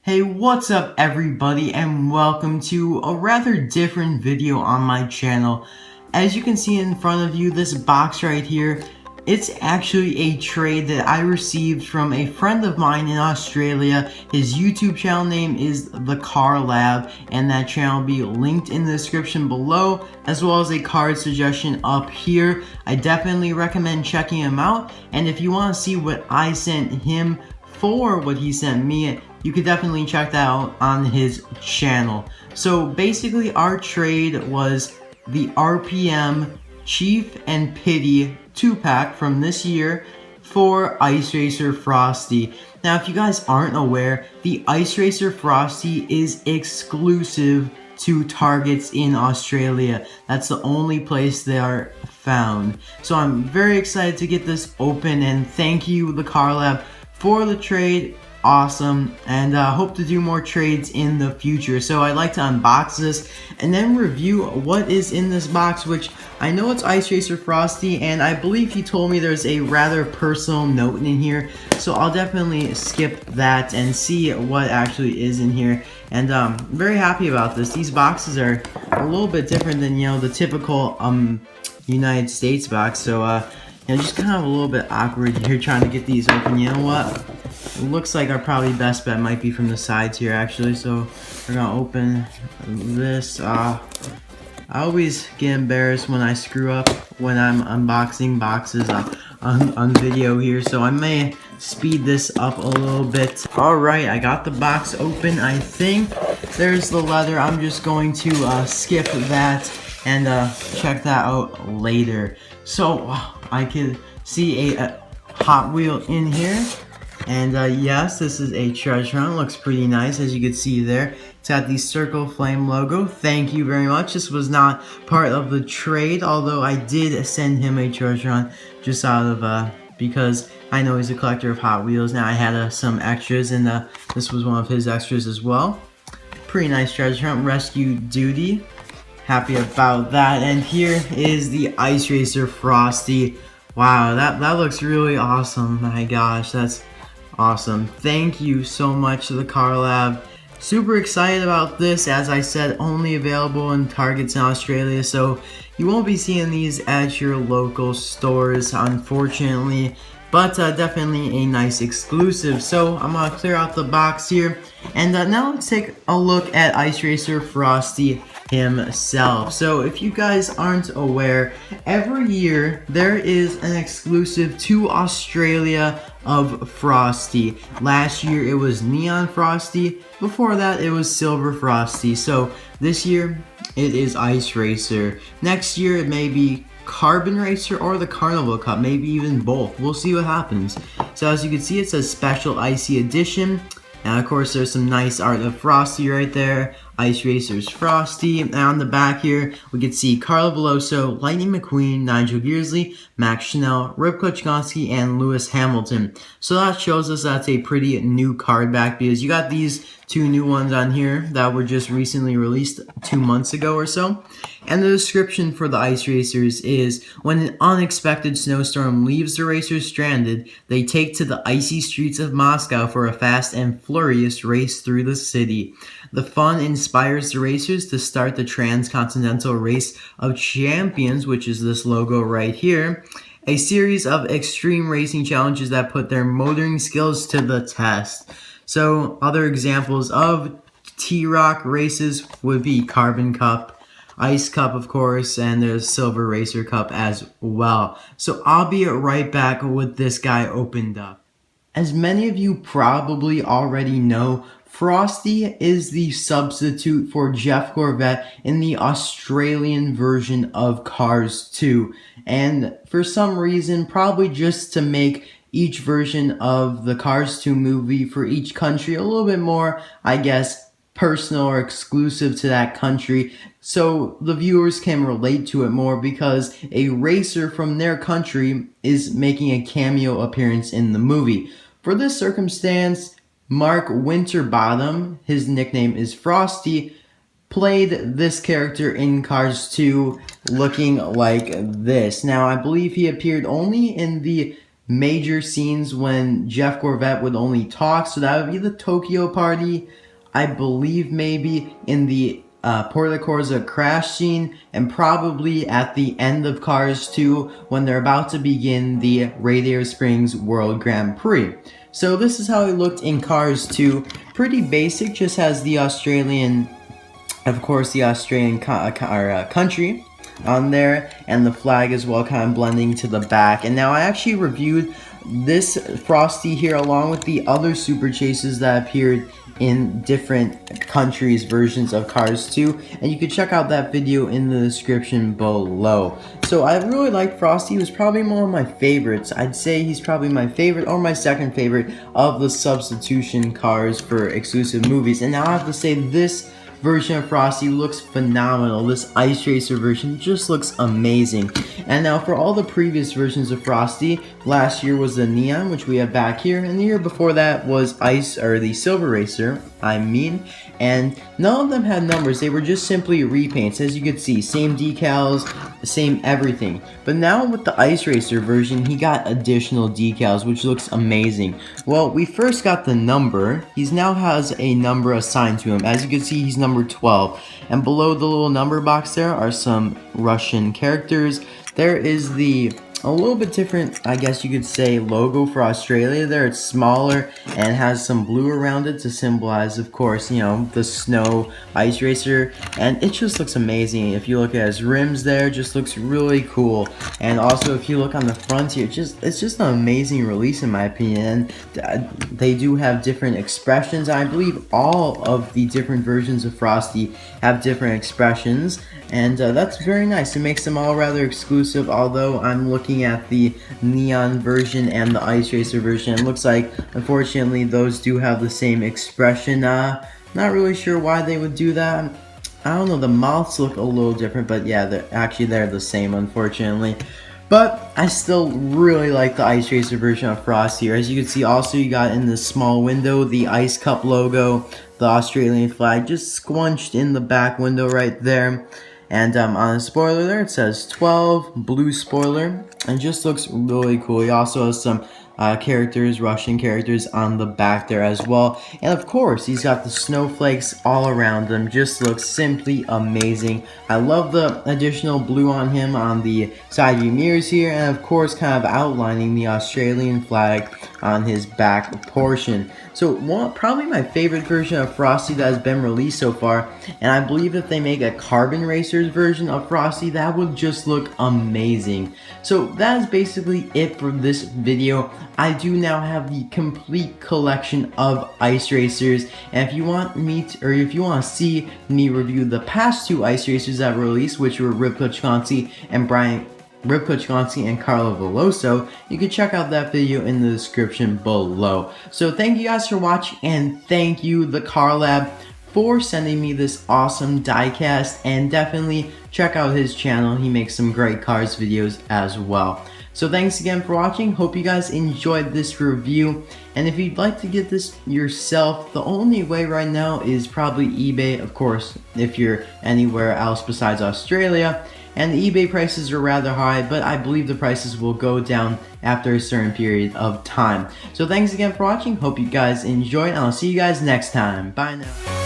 Hey, what's up everybody, and welcome to a rather different video on my channel. As you can see in front of you, this box right here, it's actually a trade that I received from a friend of mine in Australia. His YouTube channel name is TheCarLab, and that channel will be linked in the description below, as well as a card suggestion up here. I definitely recommend checking him out, and if you want to see what I sent him for what he sent me, you could definitely check that out on his channel. So basically our trade was the RPM Chief and Pity 2-pack from this year for Ice Racer Frosty. Now if you guys aren't aware, the Ice Racer Frosty is exclusive to Targets in Australia. That's the only place they are found. So I'm very excited to get this open, and thank you TheCarLab for the trade. Awesome, and hope to do more trades in the future. So I'd like to unbox this and then review what is in this box, which I know it's Ice Racer Frosty, and I believe he told me there's a rather personal note in here, so I'll definitely skip that and see what actually is in here. And I'm very happy about this. These boxes are a little bit different than, the typical United States box, so just kind of a little bit awkward here trying to get these open. You know what? It looks like our probably best bet might be from the sides here, actually. So we're gonna open this. I always get embarrassed when I screw up when I'm unboxing boxes on video here, so I may speed this up a little bit. Alright, I got the box open. I think there's the leather. I'm just going to skip that and check that out later. So I can see a Hot Wheel in here. And yes, this is a treasure hunt. Looks pretty nice, as you can see there. It's got the Circle Flame logo. Thank you very much. This was not part of the trade, although I did send him a treasure hunt just out of because I know he's a collector of Hot Wheels. Now I had some extras, and this was one of his extras as well. Pretty nice treasure hunt. Rescue Duty. Happy about that. And here is the Ice Racer Frosty. Wow, that looks really awesome. My gosh, that's awesome. Thank you so much to TheCarLab. Super excited about this. As I said, only available in Targets in Australia, so you won't be seeing these at your local stores, unfortunately, but definitely a nice exclusive. So I'm gonna clear out the box here, and now let's take a look at Ice Racer Frosty himself. So if you guys aren't aware, every year there is an exclusive to Australia of Frosty. Last year it was Neon Frosty, before that it was Silver Frosty. So this year it is Ice Racer. Next year it may be Carbon Racer or the Carnival Cup, maybe even both. We'll see what happens. So as you can see, it says Special Icy Edition. And of course there's some nice art of Frosty right there. Ice Racer's Frosty. And on the back here, we can see Carla Veloso, Lightning McQueen, Nigel Gearsley, Max Chanel, Rip Klitschkowski, and Lewis Hamilton. So that shows us that's a pretty new card back, because you got these two new ones on here that were just recently released 2 months ago or so. And the description for the Ice Racers is, when an unexpected snowstorm leaves the racers stranded, they take to the icy streets of Moscow for a fast and furious race through the city. The fun inspires the racers to start the Transcontinental Race of Champions, which is this logo right here, a series of extreme racing challenges that put their motoring skills to the test. So other examples of T-Rock races would be Carbon Cup, Ice Cup, of course, and there's Silver Racer Cup as well. So I'll be right back with this guy opened up. As many of you probably already know, Frosty is the substitute for Jeff Gorvette in the Australian version of Cars 2. And for some reason, probably just to make each version of the Cars 2 movie for each country a little bit more, I guess, personal or exclusive to that country, so the viewers can relate to it more, because a racer from their country is making a cameo appearance in the movie. For this circumstance, Mark Winterbottom, his nickname is Frosty, played this character in Cars 2 looking like this. Now, I believe he appeared only in the major scenes when Jeff Gorvette would only talk. So that would be the Tokyo party, I believe maybe in the Port of Corza crash scene, and probably at the end of Cars 2 when they're about to begin the Radiator Springs World Grand Prix. So this is how it looked in Cars 2. Pretty basic, just has the Australian, of course, the Australian country on there, and the flag as well, kind of blending to the back. And now I actually reviewed this Frosty here along with the other Super Chases that appeared in different countries' versions of Cars 2, and you can check out that video in the description below. So I really liked Frosty. He was probably one of my favorites. I'd say he's probably my favorite or my second favorite of the substitution cars for exclusive movies. And now I have to say, this version of Frosty looks phenomenal. This Ice Racer version just looks amazing. And now for all the previous versions of Frosty, last year was the Neon, which we have back here, and the year before that was the Silver Racer, and none of them had numbers. They were just simply repaints. As you can see, same decals, same everything. But now with the Ice Racer version, he got additional decals, which looks amazing. Well, we first got the number. He now has a number assigned to him. As you can see, he's number 12. And below the little number box there are some Russian characters. There is a little bit different, I guess you could say, logo for Australia there. It's smaller and has some blue around it to symbolize, of course, you know, the snow Ice Racer, and it just looks amazing. If you look at his rims there, it just looks really cool. And also if you look on the front here, it's just an amazing release in my opinion. And they do have different expressions. I believe all of the different versions of Frosty have different expressions, and that's very nice. It makes them all rather exclusive, although I'm looking at the Neon version and the Ice Racer version. It looks like, unfortunately, those do have the same expression. Not really sure why they would do that. I don't know, the mouths look a little different, but yeah, they're the same, unfortunately. But I still really like the Ice Racer version of Frosty here. As you can see, also you got in this small window the Ice Cup logo, the Australian flag, just squunched in the back window right there. And on the spoiler there, it says 12, blue spoiler, and just looks really cool. He also has some Russian characters on the back there as well. And of course, he's got the snowflakes all around him. Just looks simply amazing. I love the additional blue on him on the side view mirrors here, and of course, kind of outlining the Australian flag on his back portion. So probably my favorite version of Frosty that has been released so far, and I believe if they make a Carbon Racers version of Frosty, that would just look amazing. So that is basically it for this video. I do now have the complete collection of Ice Racers, and if you want to see me review the past two Ice Racers that were released, which were Ripco Chauncey and Carlo Veloso, you can check out that video in the description below. So thank you guys for watching, and thank you TheCarLab for sending me this awesome diecast, and definitely check out his channel. He makes some great cars videos as well. So thanks again for watching. Hope you guys enjoyed this review, and if you'd like to get this yourself, the only way right now is probably eBay, of course, if you're anywhere else besides Australia. And the eBay prices are rather high, but I believe the prices will go down after a certain period of time. So thanks again for watching. Hope you guys enjoyed, and I'll see you guys next time. Bye now.